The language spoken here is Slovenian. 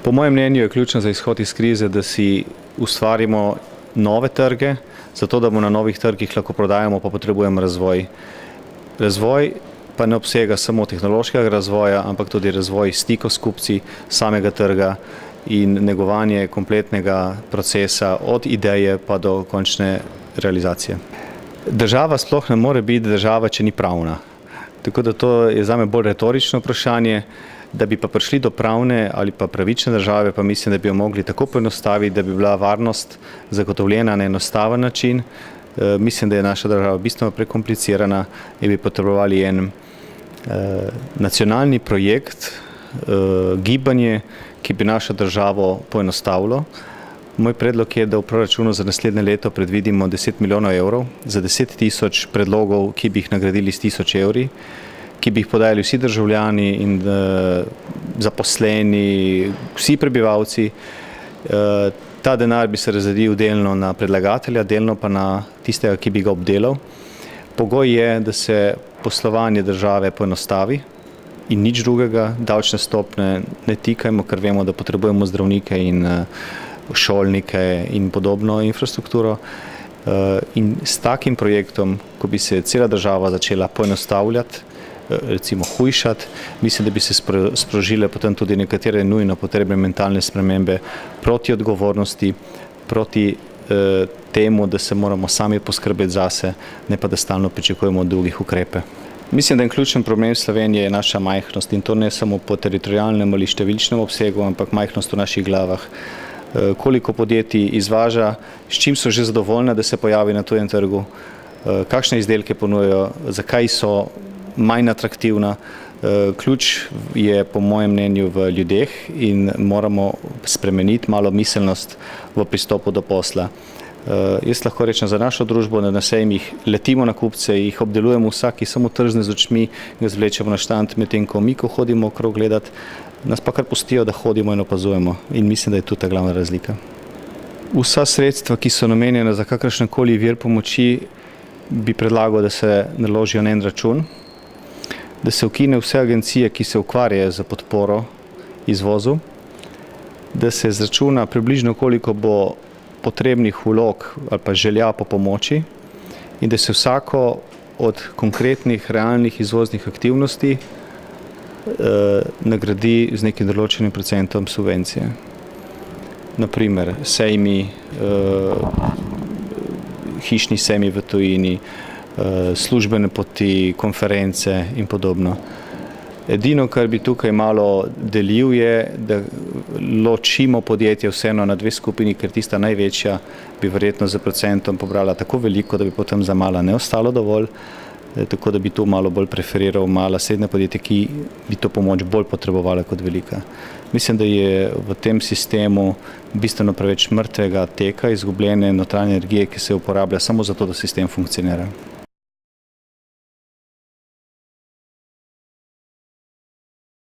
Po mojem mnenju je ključno za izhod iz krize, da si ustvarimo nove trge, zato da bomo na novih trgih lahko prodajamo, pa potrebujemo razvoj. Razvoj pa ne obsega samo tehnološkega razvoja, ampak tudi razvoj stikov s kupci, samega trga in negovanje kompletnega procesa od ideje pa do končne realizacije. Država sploh ne more biti država, če ni pravna. Tako da to je zame bolj retorično vprašanje. Da bi pa prišli do pravne ali pa pravične države, pa mislim, da bi jo mogli tako poenostaviti, da bi bila varnost zagotovljena na enostaven način. Mislim, da je naša država bistveno prekomplicirana in bi potrebovali en nacionalni projekt, gibanje, ki bi našo državo poenostavilo. Moj predlog je, da v proračunu za naslednje leto predvidimo 10 milijonov evrov za 10 tisoč predlogov, ki bi jih nagradili s 1000 evri, ki bi jih podajali vsi državljani in zaposleni, vsi prebivalci. Ta denar bi se razdelil delno na predlagatelja, delno pa na tistega, ki bi ga obdelal. Pogoj je, da se poslovanje države poenostavi in nič drugega, davčne stopnje ne tikajmo, ker vemo, da potrebujemo zdravnike in šolnike in podobno infrastrukturo. In s takim projektom, ko bi se cela država začela poenostavljati, recimo hujšati, mislim, da bi se sprožile potem tudi nekatere nujno potrebne mentalne spremembe proti odgovornosti, proti temu, da se moramo sami poskrbeti zase, ne pa da stalno pričakujemo od drugih ukrepe. Mislim, da je ključen problem Slovenije je naša majhnost in to ne samo po teritorialnem ali številčnem obsegu, ampak majhnost v naših glavah. Koliko podjetij izvaža, s čim so že zadovoljna, da se pojavi na tujem trgu, kakšne izdelke ponujajo, zakaj so manj atraktivna. Ključ je po mojem mnenju v ljudeh in moramo spremeniti malo miselnost v pristopu do posla. Jaz lahko rečem za našo družbo, da na sejmih letimo na kupce, jih obdelujemo vsaki, samo trzne z očmi, ga zvlečemo na štand, medtem ko mi, ko hodimo okrog gledati, nas pa kar pustijo, da hodimo in opazujemo. In mislim, da je tu ta glavna razlika. Vsa sredstva, ki so namenjena za kakršnekoli vir pomoči, bi predlagal, da se naložijo na en račun, da se ukine vse agencije, ki se ukvarjajo z podporo izvozu, da se izračuna približno koliko bo potrebnih vlog ali pa želja po pomoči in da se vsako od konkretnih realnih izvoznih aktivnosti nagradi z nekim določenim procentom subvencije. Naprimer, sejmi, hišni sejmi v tujini, službene poti, konference in podobno. Edino, kar bi tukaj malo delil, je, da ločimo podjetje vseeno na dve skupini, ker tista največja bi verjetno za procentom pobrala tako veliko, da bi potem za mala ne ostalo dovolj, tako da bi tu malo bolj preferiral mala srednja podjetja, ki bi to pomoč bolj potrebovala kot velika. Mislim, da je v tem sistemu bistveno preveč mrtvega teka, izgubljene notranje energije, ki se uporablja samo zato, da sistem funkcionira.